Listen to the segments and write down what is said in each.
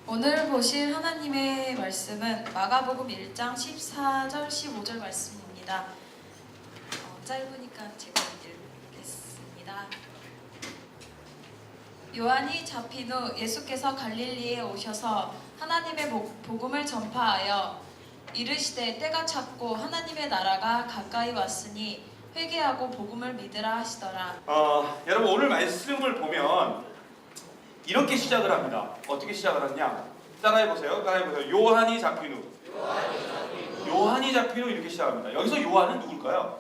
오늘 보실 하나님의 말씀은 마가복음 1장 14절 15절 말씀입니다. 짧으니까 제가 읽겠습니다. 요한이 잡힌 후 예수께서 갈릴리에 오셔서 하나님의 복음을 전파하여 이르시되 때가 찼고 하나님의 나라가 가까이 왔으니 회개하고 복음을 믿으라 하시더라. 여러분 오늘 말씀을 보면 이렇게 시작을 합니다. 어떻게 시작을 하느냐? 따라해보세요. 요한이 잡힌 후. 요한이 잡힌 후 이렇게 시작합니다. 여기서 요한은 누굴까요?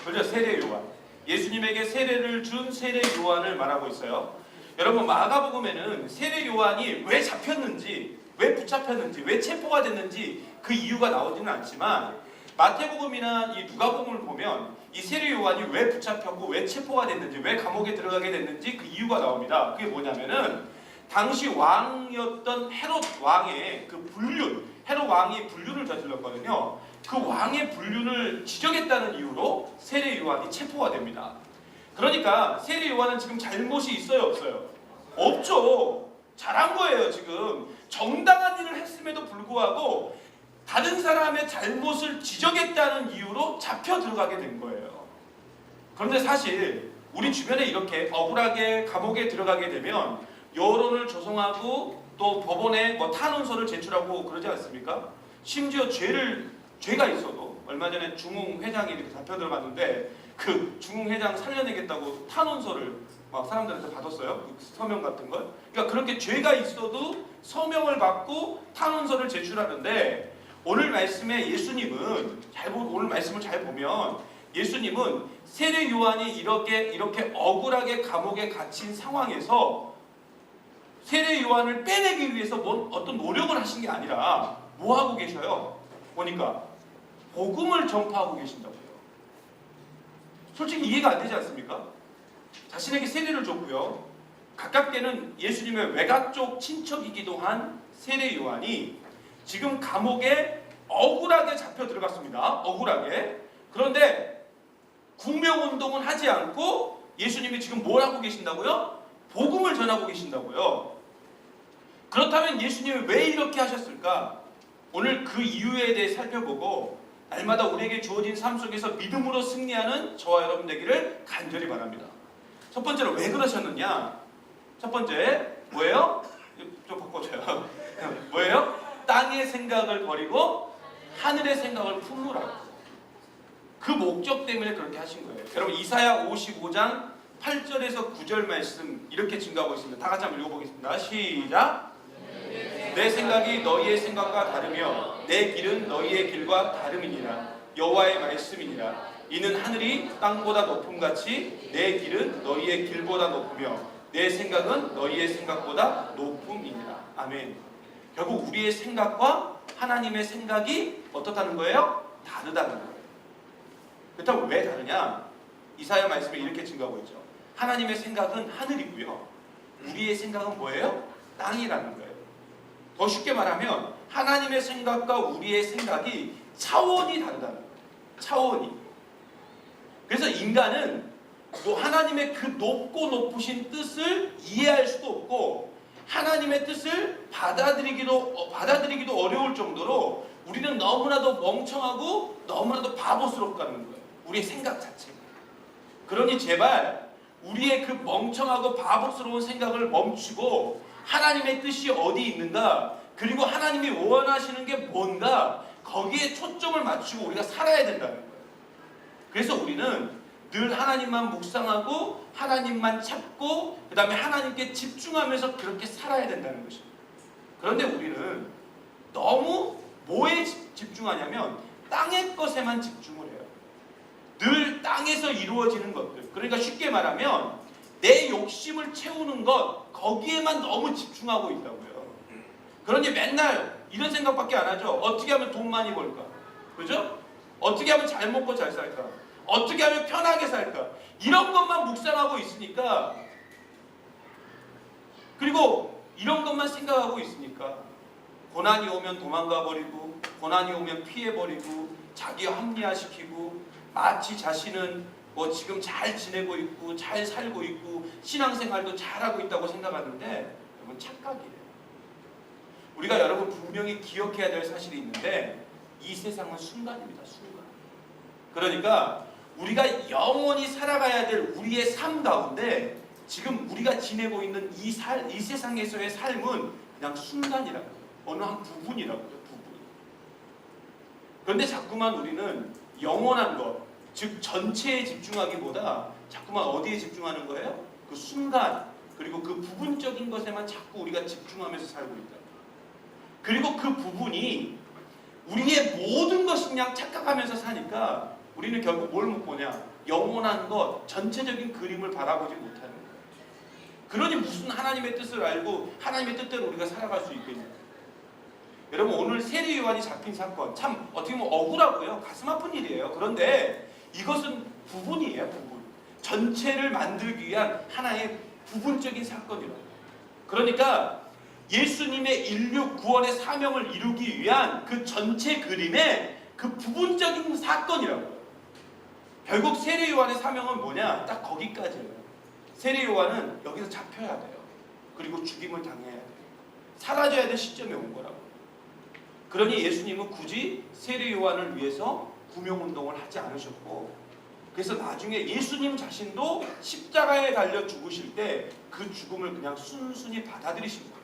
그렇죠. 세례 요한. 예수님에게 세례를 준 세례 요한을 말하고 있어요. 여러분 마가복음에는 세례 요한이 왜 잡혔는지, 왜 붙잡혔는지, 왜 체포가 됐는지 그 이유가 나오지는 않지만 마태복음이나 이 누가복음을 보면 이 세례 요한이 왜 붙잡혔고 왜 체포가 됐는지, 왜 감옥에 들어가게 됐는지 그 이유가 나옵니다. 그게 뭐냐면은 당시 왕이었던 헤롯 왕의 그 불륜, 헤롯 왕이 불륜을 저질렀거든요. 그 왕의 불륜을 지적했다는 이유로 세례 요한이 체포가 됩니다. 그러니까 세례 요한은 지금 잘못이 있어요, 없어요? 없죠. 잘한 거예요. 지금 정당한 일을 했음에도 불구하고 다른 사람의 잘못을 지적했다는 이유로 잡혀 들어가게 된 거예요. 그런데 사실 우리 주변에 이렇게 억울하게 감옥에 들어가게 되면 여론을 조성하고 또 법원에 탄원서를 제출하고 그러지 않습니까? 심지어 죄가 있어도 얼마 전에 중흥 회장이 이렇게 잡혀 들어갔는데 그 중흥 회장 살려내겠다고 탄원서를 막 사람들한테 받았어요. 그 서명 같은 걸. 그러니까 그렇게 죄가 있어도 서명을 받고 탄원서를 제출하는데 오늘 말씀에 예수님은 오늘 말씀을 잘 보면 예수님은 세례 요한이 이렇게 억울하게 감옥에 갇힌 상황에서 세례 요한을 빼내기 위해서 어떤 노력을 하신 게 아니라 뭐 하고 계셔요? 보니까 복음을 전파하고 계신다고요. 솔직히 이해가 안 되지 않습니까? 자신에게 세례를 줬고요. 가깝게는 예수님의 외가쪽 친척이기도 한 세례 요한이 지금 감옥에 억울하게 잡혀 들어갔습니다. 억울하게. 그런데 구명운동은 하지 않고 예수님이 지금 뭘 하고 계신다고요? 복음을 전하고 계신다고요. 그렇다면 예수님이 왜 이렇게 하셨을까? 오늘 그 이유에 대해 살펴보고 날마다 우리에게 주어진 삶 속에서 믿음으로 승리하는 저와 여러분 되기를 간절히 바랍니다. 첫 번째로 왜 그러셨느냐? 첫 번째 뭐예요? 좀 바꿔줘요. 뭐예요? 땅의 생각을 버리고 하늘의 생각을 품으라고. 그 목적 때문에 그렇게 하신 거예요. 여러분 이사야 55장 8절에서 9절 말씀 이렇게 증가하고 있습니다. 다 같이 한번 읽어보겠습니다. 시작. 내 생각이 너희의 생각과 다르며 내 길은 너희의 길과 다름이니라. 여호와의 말씀이니라. 이는 하늘이 땅보다 높음같이 내 길은 너희의 길보다 높으며 내 생각은 너희의 생각보다 높음이니라. 아멘. 결국 우리의 생각과 하나님의 생각이 어떻다는 거예요? 다르다는 거예요. 그렇다면 왜 다르냐? 이사야 말씀에 이렇게 증가하고 있죠. 하나님의 생각은 하늘이고요. 우리의 생각은 뭐예요? 땅이라는 거예요. 더 쉽게 말하면 하나님의 생각과 우리의 생각이 차원이 다르다는 거예요. 차원이. 그래서 인간은 하나님의 그 높고 높으신 뜻을 이해할 수도 없고 하나님의 뜻을 받아들이기도 어려울 정도로 우리는 너무나도 멍청하고 너무나도 바보스럽다는 거예요. 우리의 생각 자체가. 그러니 제발 우리의 그 멍청하고 바보스러운 생각을 멈추고 하나님의 뜻이 어디 있는가, 그리고 하나님이 원하시는 게 뭔가 거기에 초점을 맞추고 우리가 살아야 된다는 거예요. 그래서 우리는 늘 하나님만 묵상하고 하나님만 찾고 그 다음에 하나님께 집중하면서 그렇게 살아야 된다는 것입니다. 그런데 우리는 너무 뭐에 집중하냐면 땅의 것에만 집중을 해요. 늘 땅에서 이루어지는 것들. 그러니까 쉽게 말하면 내 욕심을 채우는 것, 거기에만 너무 집중하고 있다고요. 그러니 맨날 이런 생각밖에 안 하죠. 어떻게 하면 돈 많이 벌까? 그죠? 어떻게 하면 잘 먹고 잘 살까? 어떻게 하면 편하게 살까? 이런 것만 묵상하고 있으니까, 그리고 이런 것만 생각하고 있으니까 고난이 오면 도망가 버리고 고난이 오면 피해 버리고 자기 합리화시키고 마치 자신은 지금 잘 지내고 있고 잘 살고 있고 신앙생활도 잘하고 있다고 생각하는데 여러분 착각이에요. 우리가 여러분 분명히 기억해야 될 사실이 있는데 이 세상은 순간입니다. 순간. 그러니까 우리가 영원히 살아가야 될 우리의 삶 가운데 지금 우리가 지내고 있는 이 세상에서의 삶은 그냥 순간이라고요. 어느 한 부분이라고요. 부분. 그런데 자꾸만 우리는 영원한 것, 즉 전체에 집중하기보다 자꾸만 어디에 집중하는 거예요? 그 순간, 그리고 그 부분적인 것에만 자꾸 우리가 집중하면서 살고 있다. 그리고 그 부분이 우리의 모든 것이 그냥 착각하면서 사니까 우리는 결국 뭘 못 보냐? 영원한 것, 전체적인 그림을 바라보지 못하는 거예요. 그러니 무슨 하나님의 뜻을 알고 하나님의 뜻대로 우리가 살아갈 수 있겠냐? 여러분 오늘 세례 요한이 잡힌 사건 참 어떻게 보면 억울하고요. 가슴 아픈 일이에요. 그런데 이것은 부분이에요. 부분. 전체를 만들기 위한 하나의 부분적인 사건이라고. 그러니까 예수님의 인류 구원의 사명을 이루기 위한 그 전체 그림의 그 부분적인 사건이라고요. 결국 세례 요한의 사명은 뭐냐? 딱 거기까지예요. 세례 요한은 여기서 잡혀야 돼요. 그리고 죽임을 당해야 돼요. 사라져야 될 시점에 온 거라고. 그러니 예수님은 굳이 세례 요한을 위해서 구명운동을 하지 않으셨고, 그래서 나중에 예수님 자신도 십자가에 달려 죽으실 때 그 죽음을 그냥 순순히 받아들이신 거예요.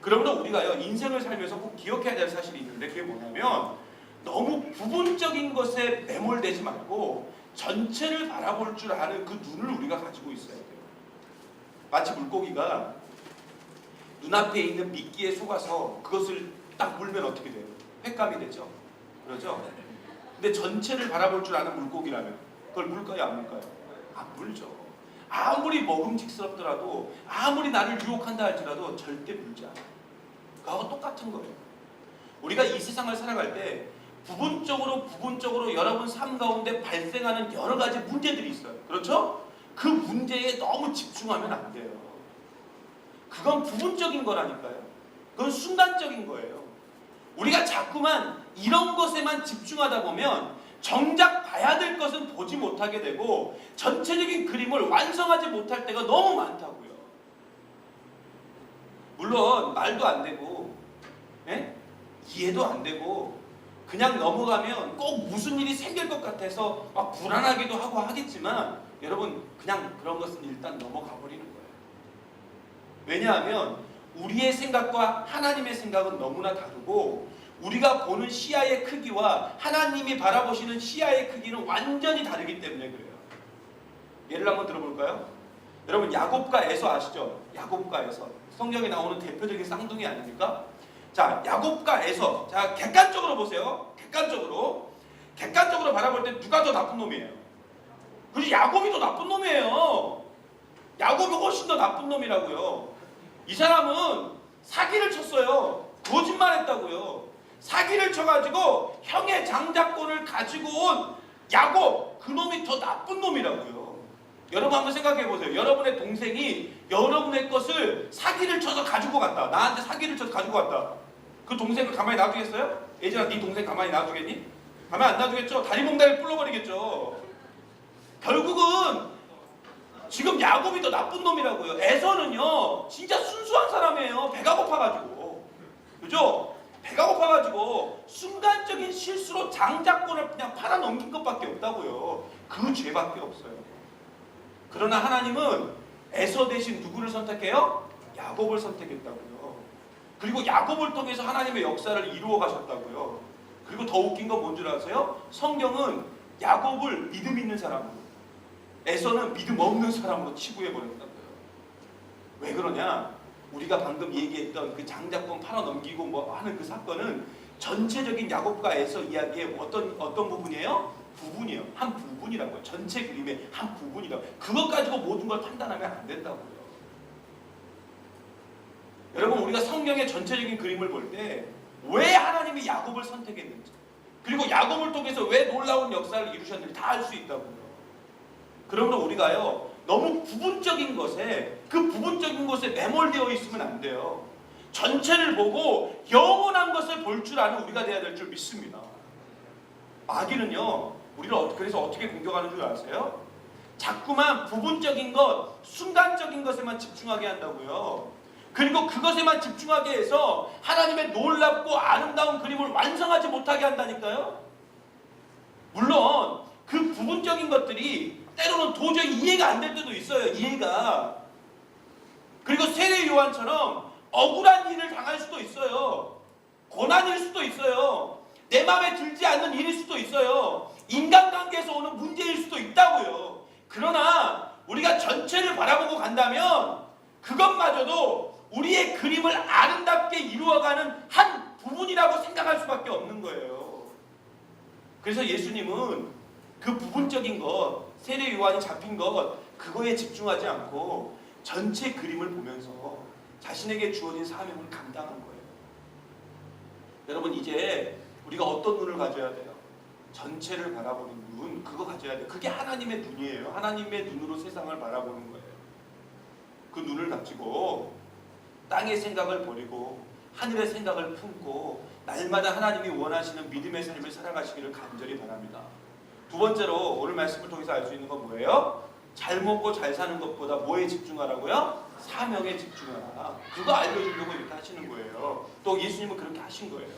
그러므로 우리가요 인생을 살면서 꼭 기억해야 될 사실이 있는데 그게 뭐냐면 너무 부분적인 것에 매몰되지 말고 전체를 바라볼 줄 아는 그 눈을 우리가 가지고 있어야 돼요. 마치 물고기가 눈앞에 있는 미끼에 속아서 그것을 딱 물면 어떻게 돼요? 횟감이 되죠. 그러죠? 근데 전체를 바라볼 줄 아는 물고기라면 그걸 물까요? 안 물까요? 안 물죠. 아무리 먹음직스럽더라도 아무리 나를 유혹한다 할지라도 절대 물지 않아요. 그거하고 똑같은 거예요. 우리가 이 세상을 살아갈 때 부분적으로 여러분 삶 가운데 발생하는 여러 가지 문제들이 있어요. 그렇죠? 그 문제에 너무 집중하면 안 돼요. 그건 부분적인 거라니까요. 그건 순간적인 거예요. 우리가 자꾸만 이런 것에만 집중하다 보면 정작 봐야 될 것은 보지 못하게 되고 전체적인 그림을 완성하지 못할 때가 너무 많다고요. 물론 말도 안 되고 이해도 안 되고 그냥 넘어가면 꼭 무슨 일이 생길 것 같아서 막 불안하기도 하고 하겠지만 여러분 그냥 그런 것은 일단 넘어가 버리는 거예요. 왜냐하면 우리의 생각과 하나님의 생각은 너무나 다르고 우리가 보는 시야의 크기와 하나님이 바라보시는 시야의 크기는 완전히 다르기 때문에 그래요. 예를 한번 들어볼까요? 여러분 야곱과 에서 아시죠? 야곱과 에서 성경에 나오는 대표적인 쌍둥이 아닙니까? 자, 야곱과 에서 자 객관적으로 보세요. 객관적으로 바라볼 때 누가 더 나쁜 놈이에요? 그래서 야곱이 더 나쁜 놈이에요. 야곱이 훨씬 더 나쁜 놈이라고요. 이 사람은 사기를 쳤어요. 거짓말했다고요. 사기를 쳐가지고 형의 장자권을 가지고 온 야곱 그놈이 더 나쁜 놈이라고요. 여러분 한번 생각해보세요. 여러분의 동생이 여러분의 것을 사기를 쳐서 가지고 갔다. 나한테 사기를 쳐서 가지고 갔다. 그 동생을 가만히 놔두겠어요? 예전아 네 동생 가만히 놔두겠니? 가만히 안 놔두겠죠? 다리몽다리를 불러버리겠죠. 결국은 지금 야곱이 더 나쁜 놈이라고요. 에서는요 진짜 순수한 사람이에요. 배가 고파가지고. 그죠? 배가 고파가지고 순간적인 실수로 장자권을 그냥 팔아넘긴 것밖에 없다고요. 그 죄밖에 없어요. 그러나 하나님은 에서 대신 누구를 선택해요? 야곱을 선택했다고요. 그리고 야곱을 통해서 하나님의 역사를 이루어 가셨다고요. 그리고 더 웃긴 건 뭔 줄 아세요? 성경은 야곱을 믿음 있는 사람으로, 에서는 믿음 없는 사람으로 치부해 버렸다고요. 왜 그러냐? 우리가 방금 얘기했던 그 장자권 팔아넘기고 뭐 하는 그 사건은 전체적인 야곱과 에서 이야기의 어떤 부분이에요? 부분이에요. 한 부분이라고요. 전체 그림의 한 부분이라고. 그것 가지고 모든 걸 판단하면 안 된다고요. 여러분 우리가 성경의 전체적인 그림을 볼 때 왜 하나님이 야곱을 선택했는지 그리고 야곱을 통해서 왜 놀라운 역사를 이루셨는지 다 알 수 있다고요. 그러므로 우리가요 너무 부분적인 것에 그 부분적인 것에 매몰되어 있으면 안 돼요. 전체를 보고 영원한 것을 볼 줄 아는 우리가 돼야 될 줄 믿습니다. 마귀는요 우리를 그래서 어떻게 공격하는 줄 아세요? 자꾸만 부분적인 것, 순간적인 것에만 집중하게 한다고요. 그리고 그것에만 집중하게 해서 하나님의 놀랍고 아름다운 그림을 완성하지 못하게 한다니까요. 물론 그 부분적인 것들이 때로는 도저히 이해가 안 될 때도 있어요. 이해가. 그리고 세례 요한처럼 억울한 일을 당할 수도 있어요. 고난일 수도 있어요. 내 마음에 들지 않는 일일 수도 있어요. 인간관계에서 오는 문제일 수도 있다고요. 그러나 우리가 전체를 바라보고 간다면 그것마저도 우리의 그림을 아름답게 이루어가는 한 부분이라고 생각할 수밖에 없는 거예요. 그래서 예수님은 그 부분적인 것, 세례 요한이 잡힌 것, 그거에 집중하지 않고 전체 그림을 보면서 자신에게 주어진 사명을 감당한 거예요. 여러분, 이제 우리가 어떤 눈을 가져야 돼요? 전체를 바라보는 눈, 그거 가져야 돼요. 그게 하나님의 눈이에요. 하나님의 눈으로 세상을 바라보는 거예요. 그 눈을 가지고 땅의 생각을 버리고 하늘의 생각을 품고 날마다 하나님이 원하시는 믿음의 삶을 살아가시기를 간절히 바랍니다. 두 번째로 오늘 말씀을 통해서 알 수 있는 건 뭐예요? 잘 먹고 잘 사는 것보다 뭐에 집중하라고요? 사명에 집중하라. 그거 알려주려고 이렇게 하시는 거예요. 또 예수님은 그렇게 하신 거예요.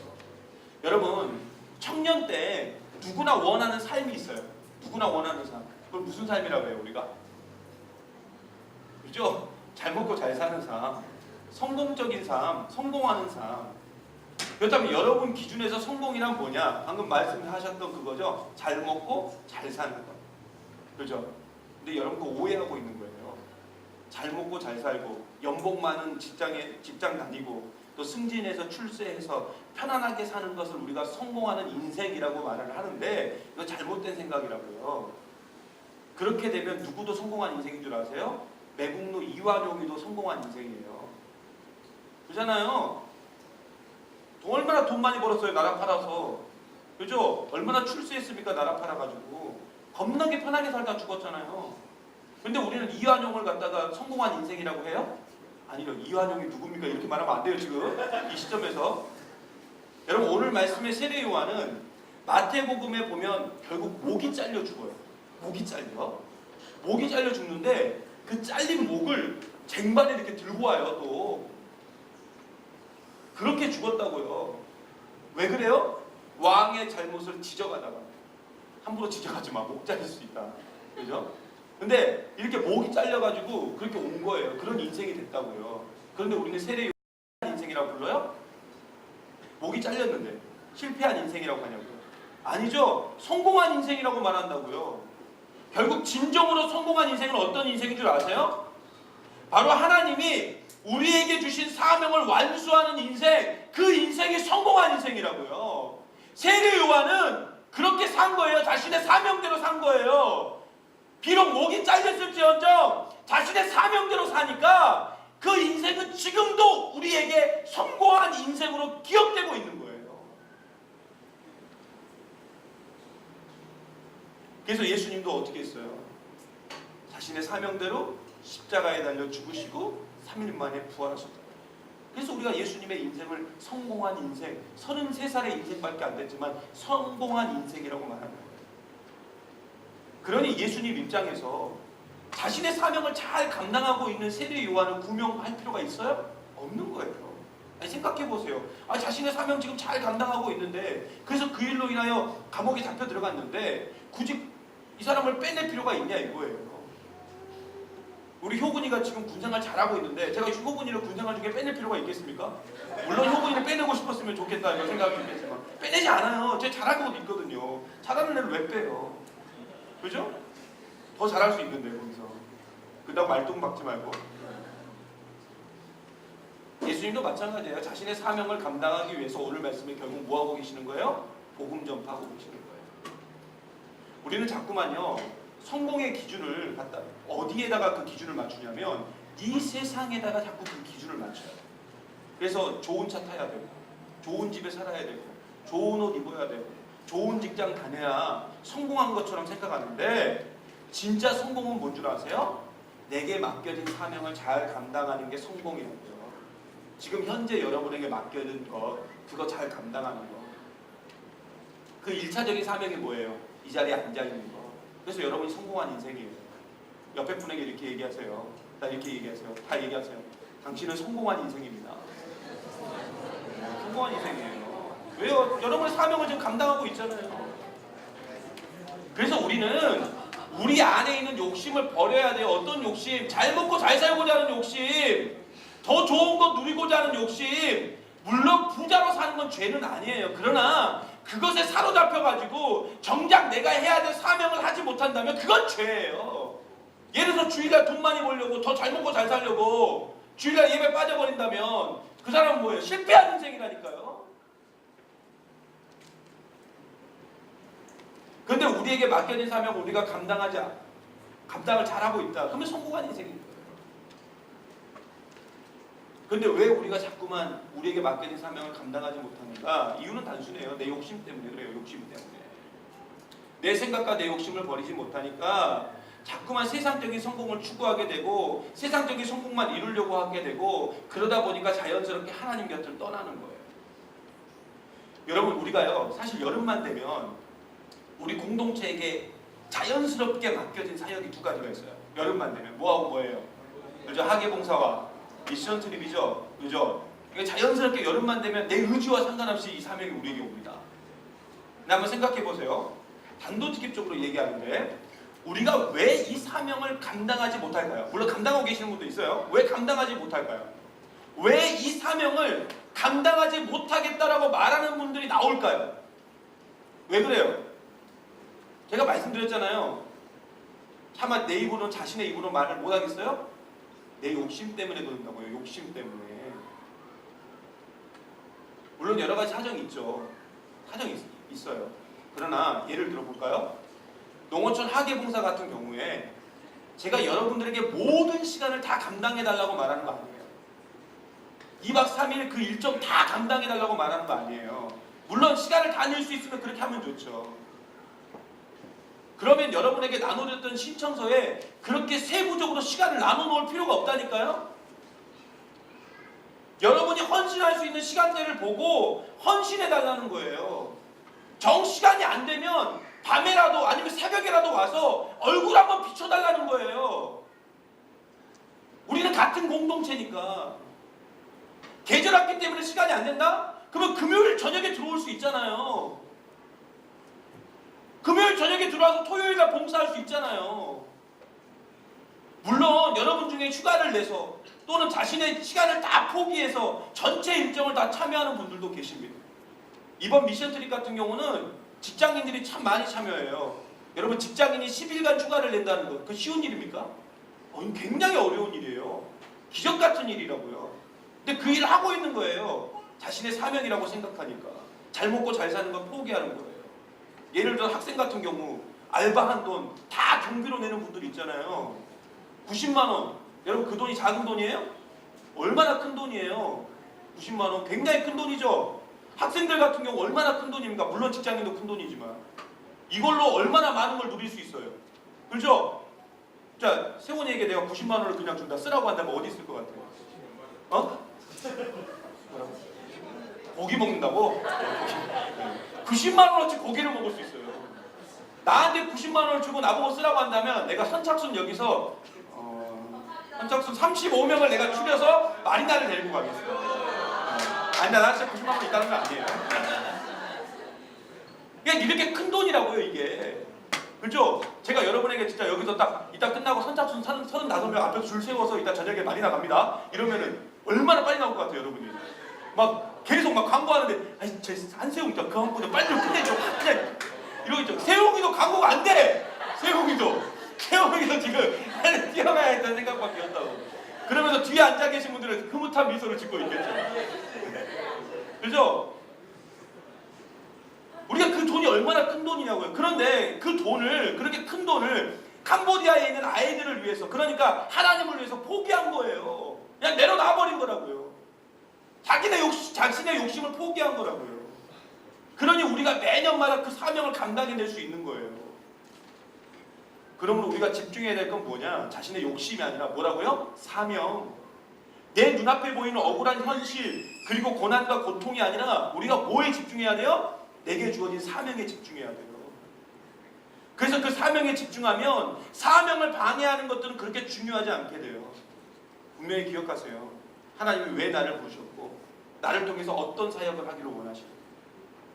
여러분, 청년 때 누구나 원하는 삶이 있어요. 누구나 원하는 삶. 그걸 무슨 삶이라고 해요, 우리가? 그죠? 잘 먹고 잘 사는 삶, 성공적인 삶, 성공하는 삶. 그렇다면 여러분 기준에서 성공이란 뭐냐? 방금 말씀하셨던 그거죠. 잘 먹고 잘 사는 것. 그죠? 근데 여러분 그거 오해하고 있는 거예요. 잘 먹고 잘 살고 연봉 많은 직장 다니고 또 승진해서 출세해서 편안하게 사는 것을 우리가 성공하는 인생이라고 말을 하는데 이거 잘못된 생각이라고요. 그렇게 되면 누구도 성공한 인생인 줄 아세요? 매국노 이완용이도 성공한 인생이에요. 그렇잖아요. 얼마나 돈 많이 벌었어요, 나라 팔아서. 그죠? 얼마나 출세했습니까, 나라 팔아가지고. 겁나게 편하게 살다 죽었잖아요. 근데 우리는 이완용을 갖다가 성공한 인생이라고 해요? 아니요, 이완용이 누굽니까? 이렇게 말하면 안 돼요, 지금. 이 시점에서. 여러분, 오늘 말씀의 세례 요한은 마태복음에 보면 결국 목이 잘려 죽어요. 목이 잘려. 목이 잘려 죽는데 그 잘린 목을 쟁반에 이렇게 들고 와요, 또. 그렇게 죽었다고요. 왜 그래요? 왕의 잘못을 지적하다가. 함부로 지적하지 마. 목 잘릴 수 있다. 그죠? 근데 이렇게 목이 잘려가지고 그렇게 온 거예요. 그런 인생이 됐다고요. 그런데 우리는 세례 요한 인생이라고 불러요? 목이 잘렸는데 실패한 인생이라고 하냐고요? 아니죠. 성공한 인생이라고 말한다고요. 결국 진정으로 성공한 인생은 어떤 인생인 줄 아세요? 바로 하나님이 우리에게 주신 사명을 완수하는 인생, 그 인생이 성공한 인생이라고요. 세례 요한은 그렇게 산 거예요. 자신의 사명대로 산 거예요. 비록 목이 잘렸을지언정 자신의 사명대로 사니까 그 인생은 지금도 우리에게 성공한 인생으로 기억되고 있는 거예요. 그래서 예수님도 어떻게 했어요? 자신의 사명대로 십자가에 달려 죽으시고 3일 만에 부활하셨다. 그래서 우리가 예수님의 인생을 성공한 인생, 33살의 인생밖에 안 됐지만 성공한 인생이라고 말하는 거예요. 그러니 예수님 입장에서 자신의 사명을 잘 감당하고 있는 세례 요한을 구명할 필요가 있어요? 없는 거예요. 아니, 생각해 보세요. 자신의 사명 지금 잘 감당하고 있는데 그래서 그 일로 인하여 감옥에 잡혀 들어갔는데 굳이 이 사람을 빼낼 필요가 있냐 이거예요. 우리 효근이가 지금 군생활 잘하고 있는데 제가 효근이를 군생활 중에 빼낼 필요가 있겠습니까? 물론 효근이를 빼내고 싶었으면 좋겠다 이런 생각이 있겠지만 빼내지 않아요. 제가 잘하고 있거든요. 잘하는 애를 왜 빼요? 그죠? 더 잘할 수 있는데 거기서. 그다음 말똥 박지 말고. 예수님도 마찬가지예요. 자신의 사명을 감당하기 위해서 오늘 말씀에 결국 뭐하고 계시는 거예요? 복음 전파하고 계시는 거예요. 우리는 자꾸만요 성공의 기준을 갖다 어디에다가 그 기준을 맞추냐면 이 세상에다가 자꾸 그 기준을 맞춰요. 그래서 좋은 차 타야 되고 좋은 집에 살아야 되고 좋은 옷 입어야 되고 좋은 직장 다녀야 성공한 것처럼 생각하는데 진짜 성공은 뭔 줄 아세요? 내게 맡겨진 사명을 잘 감당하는 게 성공이라고요. 지금 현재 여러분에게 맡겨진 것 그거 잘 감당하는 거. 그 1차적인 사명이 뭐예요? 이 자리에 앉아있는 거. 그래서 여러분이 성공한 인생이에요. 옆에 분에게 이렇게 얘기하세요. 다 이렇게 얘기하세요. 다 얘기하세요. 당신은 성공한 인생입니다. 성공한 인생이에요. 왜요? 여러분의 사명을 지금 감당하고 있잖아요. 그래서 우리는 우리 안에 있는 욕심을 버려야 돼요. 어떤 욕심? 잘 먹고 잘 살고자 하는 욕심, 더 좋은 거 누리고자 하는 욕심. 물론 부자로 사는 건 죄는 아니에요. 그러나 그것에 사로잡혀가지고 정작 내가 해야 될 사명을 하지 못한다면 그건 죄예요. 예를 들어서 주일날 돈 많이 벌려고, 더 잘 먹고 잘 살려고 주일날 예배 빠져버린다면 그 사람은 뭐예요? 실패한 인생이라니까요. 그런데 우리에게 맡겨진 사명을 우리가 감당을 잘하고 있다. 그러면 성공한 인생입니다. 그런데 왜 우리가 자꾸만 우리에게 맡겨진 사명을 감당하지 못하는가? 이유는 단순해요. 내 욕심 때문에 그래요. 욕심 때문에. 내 생각과 내 욕심을 버리지 못하니까 자꾸만 세상적인 성공을 추구하게 되고 세상적인 성공만 이루려고 하게 되고 그러다 보니까 자연스럽게 하나님 곁을 떠나는 거예요. 여러분, 우리가요 사실 여름만 되면 우리 공동체에게 자연스럽게 맡겨진 사역이 두 가지가 있어요. 여름만 되면 뭐하고 뭐예요? 그죠? 학예봉사와 미션 트립이죠. 그죠? 이게 자연스럽게 여름만 되면 내 의지와 상관없이 이 사명이 우리에게 옵니다. 근데 한번 생각해 보세요. 단도직입적으로 얘기하는데 우리가 왜 이 사명을 감당하지 못할까요? 물론 감당하고 계시는 분도 있어요. 왜 감당하지 못할까요? 왜 이 사명을 감당하지 못하겠다라고 말하는 분들이 나올까요? 왜 그래요? 제가 말씀드렸잖아요. 차마 내 입으로는 자신의 입으로 말을 못하겠어요? 내 욕심 때문에 그런다고요. 욕심 때문에. 물론 여러 가지 사정이 있죠. 사정이 있어요. 그러나 예를 들어볼까요? 농어촌 학예봉사 같은 경우에 제가 여러분들에게 모든 시간을 다 감당해달라고 말하는 거 아니에요. 2박 3일 그 일정 다 감당해달라고 말하는 거 아니에요. 물론 시간을 다 낼 수 있으면 그렇게 하면 좋죠. 그러면 여러분에게 나눠줬던 신청서에 그렇게 세부적으로 시간을 나눠놓을 필요가 없다니까요. 여러분이 헌신할 수 있는 시간대를 보고 헌신해달라는 거예요. 정시간이 안 되면 밤에라도 아니면 새벽에라도 와서 얼굴 한번 비춰달라는 거예요. 우리는 같은 공동체니까. 계절학기 때문에 시간이 안 된다? 그러면 금요일 저녁에 들어올 수 있잖아요. 금요일 저녁에 들어와서 토요일날 봉사할 수 있잖아요. 물론 여러분 중에 휴가를 내서 또는 자신의 시간을 다 포기해서 전체 일정을 다 참여하는 분들도 계십니다. 이번 미션 트립 같은 경우는 직장인들이 참 많이 참여해요. 여러분, 직장인이 10일간 휴가를 낸다는 거, 그 쉬운 일입니까? 이건 굉장히 어려운 일이에요. 기적 같은 일이라고요. 근데 그 일을 하고 있는 거예요. 자신의 사명이라고 생각하니까. 잘 먹고 잘 사는 건 포기하는 거예요. 예를 들어 학생 같은 경우 알바한 돈 다 경비로 내는 분들 있잖아요. 90만 원. 여러분, 그 돈이 작은 돈이에요? 얼마나 큰 돈이에요? 90만 원 굉장히 큰 돈이죠. 학생들 같은 경우 얼마나 큰 돈입니까? 물론 직장인도 큰 돈이지만 이걸로 얼마나 많은 걸 누릴 수 있어요. 그렇죠? 자, 세훈이에게 내가 90만 원을 그냥 준다, 쓰라고 한다면 어디 있을 것 같아요? 어? 고기 먹는다고? 90만 원어치 고기를 먹을 수 있어요. 나한테 90만 원을 주고 나보고 쓰라고 한다면 내가 선착순 여기서 선착순 35명을 내가 추려서 마리나를 데리고 가겠어요. 아니, 나 진짜 90만 원 있다는 거 아니에요. 그냥 이렇게 큰 돈이라고요, 이게. 그렇죠? 제가 여러분에게 진짜 여기서 딱 이따 끝나고 선착순 35명 앞에서 줄 세워서 이따 저녁에 마리나 갑니다 이러면은 얼마나 빨리 나올 것 같아요, 여러분이. 막 계속 막 광고하는데, 아니, 제 한세웅이다, 그 광고 좀 빨리 좀 끝내줘. 그냥 이러고 있죠. 세웅이도 광고가 안 돼. 세웅이도 지금 빨리 뛰어가야 했다는 생각밖에 없다고. 그러면서 뒤에 앉아 계신 분들은 흐뭇한 미소를 짓고 있겠죠. 그죠? 우리가 그 돈이 얼마나 큰 돈이냐고요. 그런데 그 돈을, 그렇게 큰 돈을 캄보디아에 있는 아이들을 위해서, 그러니까 하나님을 위해서 포기한 거예요. 그냥 내려놔 버린 거라고요. 자신의 욕심을 포기한 거라고요. 그러니 우리가 매년마다 그 사명을 감당해낼 수 있는 거예요. 그러므로 우리가 집중해야 될 건 뭐냐? 자신의 욕심이 아니라 뭐라고요? 사명. 내 눈앞에 보이는 억울한 현실 그리고 고난과 고통이 아니라 우리가 뭐에 집중해야 돼요? 내게 주어진 사명에 집중해야 돼요. 그래서 그 사명에 집중하면 사명을 방해하는 것들은 그렇게 중요하지 않게 돼요. 분명히 기억하세요. 하나님이 왜 나를 부르셨고 나를 통해서 어떤 사역을 하기를 원하시고.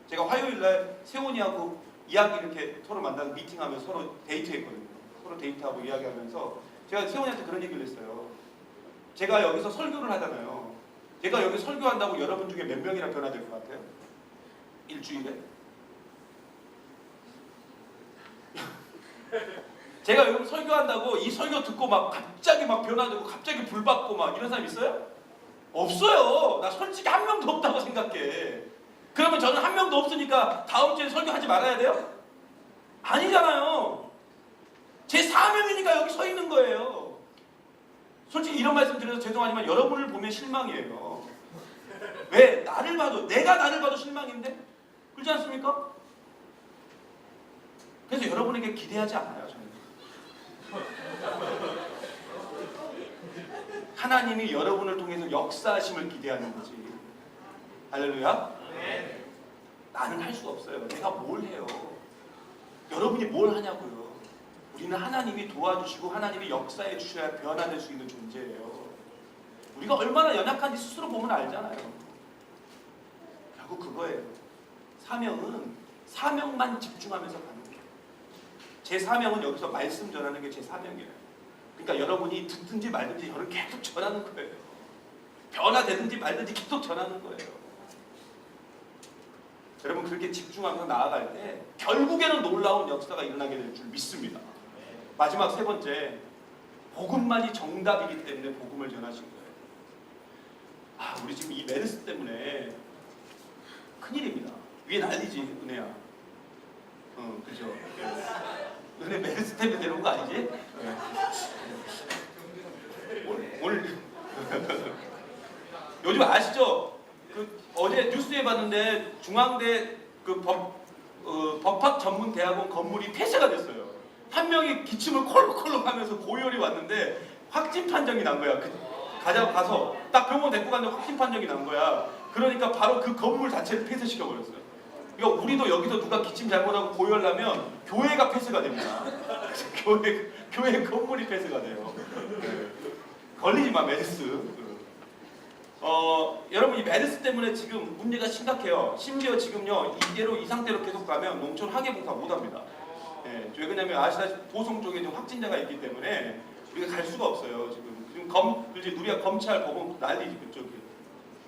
제가 화요일날 세훈이하고 이야기 이렇게 서로 만나서 미팅하면서 서로 데이트했거든요. 서로 데이트하고 이야기하면서 제가 세훈이한테 그런 얘기를 했어요. 제가 여기서 설교를 하잖아요. 제가 여기 설교한다고 여러분 중에 몇 명이나 변화될 것 같아요? 일주일에? 제가 여기 설교한다고 이 설교 듣고 막 갑자기 막 변화되고 갑자기 불받고 막 이런 사람 있어요? 없어요. 나 솔직히 한 명도 없다고 생각해. 그러면 저는 한 명도 없으니까 다음 주에 설교하지 말아야 돼요? 아니잖아요. 제 사명이니까 여기 서 있는 거예요. 솔직히 이런 말씀 드려서 죄송하지만 여러분을 보면 실망이에요. 왜? 나를 봐도, 내가 나를 봐도 실망인데? 그렇지 않습니까? 그래서 여러분에게 기대하지 않아요, 저는. 하나님이 여러분을 통해서 역사하심을 기대하는 거지. 할렐루야? 나는 할 수 없어요. 내가 뭘 해요? 여러분이 뭘 하냐고요. 우리는 하나님이 도와주시고 하나님이 역사해 주셔야 변화될 수 있는 존재예요. 우리가 얼마나 연약한지 스스로 보면 알잖아요. 결국 그거예요. 사명은 사명만 집중하면서 가는 거예요. 제 사명은 여기서 말씀 전하는 게 제 사명이에요. 그러니까 여러분이 듣든지 말든지 저를 계속 전하는 거예요. 변화되든지 말든지 계속 전하는 거예요. 여러분 그렇게 집중하면서 나아갈 때 결국에는 놀라운 역사가 일어나게 될 줄 믿습니다. 마지막 세 번째, 복음만이 정답이기 때문에 복음을 전하신 거예요. 아, 우리 지금 이 메르스 때문에 큰일입니다. 위에 난리지, 은혜야. 그죠? 은혜 메르스 때문에 내려온 거 아니지? 네. 오늘 요즘 아시죠? 어제 뉴스에 봤는데 중앙대 법학 전문 대학원 건물이 폐쇄가 됐어요. 한 명이 기침을 콜록콜록 하면서 고열이 왔는데 확진 판정이 난 거야. 가서 딱 병원 데리고 갔는데 확진 판정이 난 거야. 그러니까 바로 그 건물 자체를 폐쇄시켜 버렸어요. 그러니까 우리도 여기서 누가 기침 잘못하고 고열 나면 교회가 폐쇄가 됩니다. 교회 건물이 폐쇄가 돼요. 네. 걸리지 마, 메르스. 여러분 이 메르스 때문에 지금 문제가 심각해요. 심지어 지금요 이 상태로 계속 가면 농촌 학예봉사 못합니다. 예, 왜 그러냐면 아시다시피 보성 쪽에 좀 확진자가 있기 때문에 우리가 갈 수가 없어요. 지금 그지 우리가 검찰 법원 난리지 그쪽이.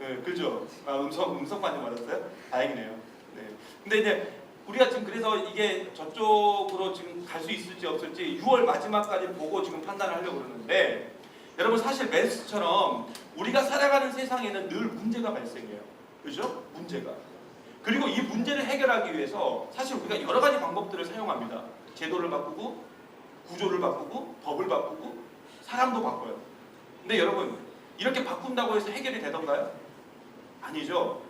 예, 그죠? 음성 반영 받았어요? 다행이네요. 네. 근데 이제 우리가 지금 그래서 이게 저쪽으로 지금 갈 수 있을지 없을지 6월 마지막까지 보고 지금 판단을 하려고 그러는데. 여러분 사실 메르스처럼 우리가 살아가는 세상에는 늘 문제가 발생해요. 그죠? 문제가. 그리고 이 문제를 해결하기 위해서 사실 우리가 여러 가지 방법들을 사용합니다. 제도를 바꾸고 구조를 바꾸고 법을 바꾸고 사람도 바꿔요. 근데 여러분 이렇게 바꾼다고 해서 해결이 되던가요? 아니죠.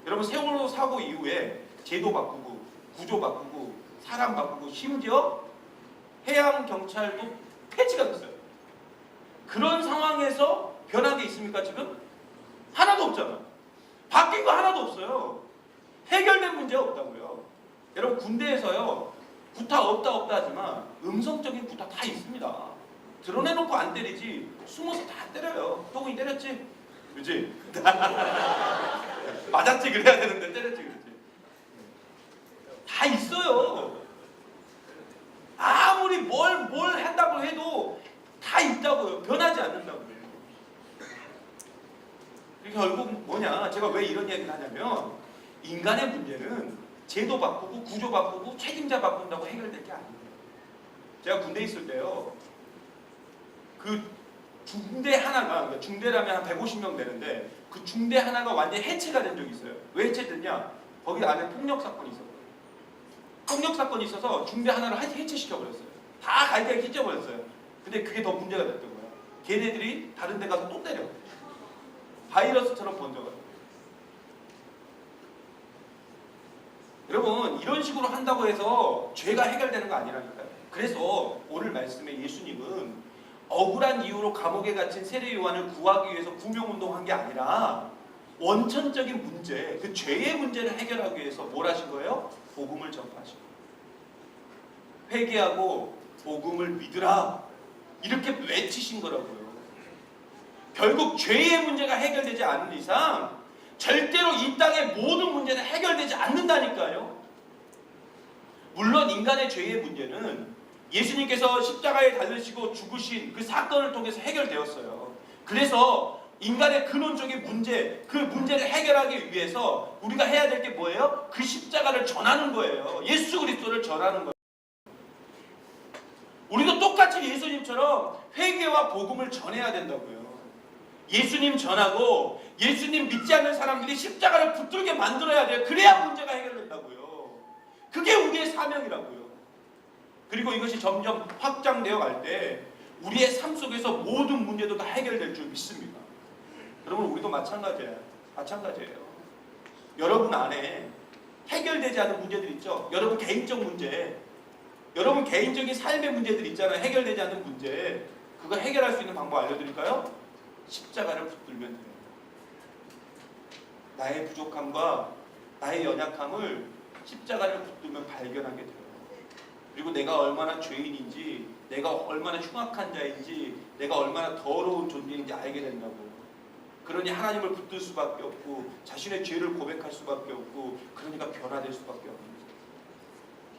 여러분 세월호 사고 이후에 제도 바꾸고 구조 바꾸고 사람 바꾸고 심지어 해양경찰도 폐지가 됐어요. 그런 상황에서 변한 게 있습니까 지금? 하나도 없잖아. 바뀐 거 하나도 없어요. 해결된 문제가 없다고요. 여러분 군대에서요 구타 없다 하지만 음성적인 구타 다 있습니다. 드러내놓고 안 때리지 숨어서 다 때려요. 또군이 때렸지? 그렇지? 맞았지 그래야 되는데 때렸지 그렇지? 다 있어요. 아무리 뭘 한다고 해도 다 있다고요. 변하지 않는다고요. 결국 뭐냐? 제가 왜 이런 얘기를 하냐면 인간의 문제는 제도 바꾸고 구조 바꾸고 책임자 바꾼다고 해결될 게 아니에요. 제가 군대에 있을 때요. 그 중대 하나가 그러니까 중대라면 한 150명 되는데 그 중대 하나가 완전히 해체가 된 적이 있어요. 왜 해체됐냐? 거기 안에 폭력 사건이 있었거든요. 폭력 사건이 있어서 중대 하나를 해체시켜 버렸어요. 다 갈대에 끼쳐 버렸어요. 근데 그게 더 문제가 됐던 거야. 걔네들이 다른 데 가서 또 때려. 바이러스처럼 번져가요. 여러분 이런 식으로 한다고 해서 죄가 해결되는 거 아니라니까요. 그래서 오늘 말씀에 예수님은 억울한 이유로 감옥에 갇힌 세례 요한을 구하기 위해서 구명운동한 게 아니라 원천적인 문제, 그 죄의 문제를 해결하기 위해서 뭘 하신 거예요? 복음을 전파하신 거예요. 회개하고 복음을 믿으라. 이렇게 외치신 거라고요. 결국 죄의 문제가 해결되지 않는 이상 절대로 이 땅의 모든 문제는 해결되지 않는다니까요. 물론 인간의 죄의 문제는 예수님께서 십자가에 달리시고 죽으신 그 사건을 통해서 해결되었어요. 그래서 인간의 근원적인 문제, 그 문제를 해결하기 위해서 우리가 해야 될 게 뭐예요? 그 십자가를 전하는 거예요. 예수 그리스도를 전하는 거예요. 우리도 똑같이 예수님처럼 회개와 복음을 전해야 된다고요. 예수님 전하고 예수님 믿지 않는 사람들이 십자가를 붙들게 만들어야 돼요. 그래야 문제가 해결된다고요. 그게 우리의 사명이라고요. 그리고 이것이 점점 확장되어 갈 때 우리의 삶 속에서 모든 문제도 다 해결될 줄 믿습니다. 여러분, 우리도 마찬가지예요. 여러분 안에 해결되지 않은 문제들 있죠. 여러분 개인적 문제, 여러분 개인적인 삶의 문제들 있잖아요. 해결되지 않는 문제. 그거 해결할 수 있는 방법 알려드릴까요? 십자가를 붙들면 돼요. 나의 부족함과 나의 연약함을 십자가를 붙들면 발견하게 돼요. 그리고 내가 얼마나 죄인인지, 내가 얼마나 흉악한 자인지, 내가 얼마나 더러운 존재인지 알게 된다고. 그러니 하나님을 붙들 수밖에 없고 자신의 죄를 고백할 수밖에 없고, 그러니까 변화될 수밖에 없는 거예요.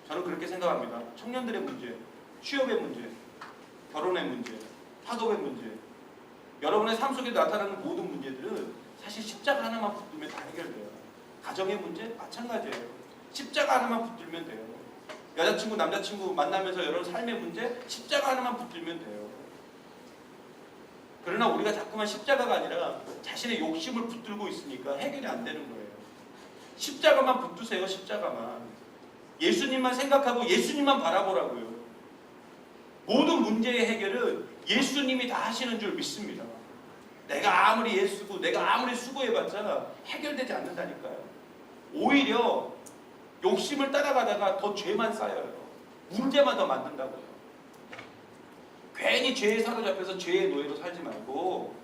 저는 그렇게 생각합니다. 청년들의 문제, 취업의 문제, 결혼의 문제, 학업의 문제, 여러분의 삶 속에 나타나는 모든 문제들은 사실 십자가 하나만 붙들면 다 해결돼요. 가정의 문제 마찬가지예요. 십자가 하나만 붙들면 돼요. 여자친구, 남자친구 만나면서 여러분 삶의 문제 십자가 하나만 붙들면 돼요. 그러나 우리가 자꾸만 십자가가 아니라 자신의 욕심을 붙들고 있으니까 해결이 안 되는 거예요. 십자가만 붙드세요. 십자가만. 예수님만 생각하고 예수님만 바라보라고요. 모든 문제의 해결은 예수님이 다 하시는 줄 믿습니다. 내가 아무리 애쓰고 내가 아무리 수고해봤자 해결되지 않는다니까요. 오히려 욕심을 따라가다가 더 죄만 쌓여요. 문제만 더 만든다고요. 괜히 죄에 사로잡혀서 죄의 노예로 살지 말고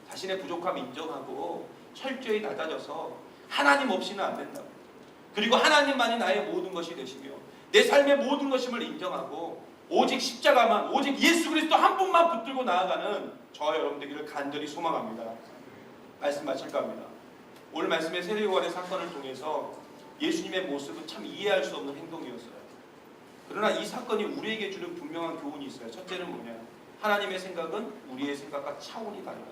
자신의 부족함 인정하고 철저히 낮아져서 하나님 없이는 안 된다고. 그리고 하나님만이 나의 모든 것이 되시며 내 삶의 모든 것임을 인정하고 오직 십자가만, 오직 예수 그리스도 한 분만 붙들고 나아가는 저와 여러분 되기를 간절히 소망합니다. 말씀 마칠까 합니다. 오늘 말씀의 세례요한의 사건을 통해서 예수님의 모습은 참 이해할 수 없는 행동이었어요. 그러나 이 사건이 우리에게 주는 분명한 교훈이 있어요. 첫째는 뭐냐? 하나님의 생각은 우리의 생각과 차원이 다르다.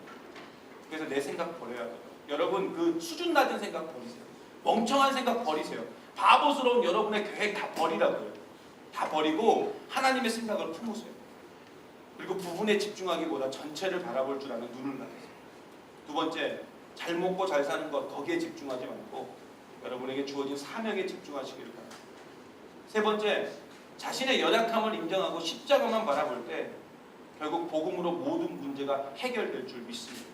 그래서 내 생각 버려야 돼요. 여러분 그 수준 낮은 생각 버리세요. 멍청한 생각 버리세요. 바보스러운 여러분의 계획 다 버리라고요. 다 버리고 하나님의 생각을 품으세요. 그리고 부분에 집중하기보다 전체를 바라볼 줄 아는 눈을 가지세요. 두 번째, 잘 먹고 잘 사는 것 거기에 집중하지 말고 여러분에게 주어진 사명에 집중하시기를 바랍니다. 세 번째, 자신의 연약함을 인정하고 십자가만 바라볼 때 결국 복음으로 모든 문제가 해결될 줄 믿습니다.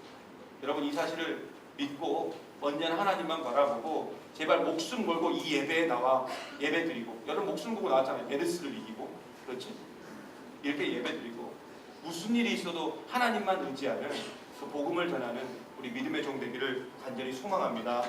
여러분 이 사실을 믿고 언제나 하나님만 바라보고 제발 목숨 걸고 이 예배에 나와 예배 드리고, 여러분 목숨 걸고 나왔잖아요. 메르스를 이기고, 그렇지? 이렇게 예배 드리고 무슨 일이 있어도 하나님만 의지하는 그 복음을 전하는 우리 믿음의 종 되기를 간절히 소망합니다.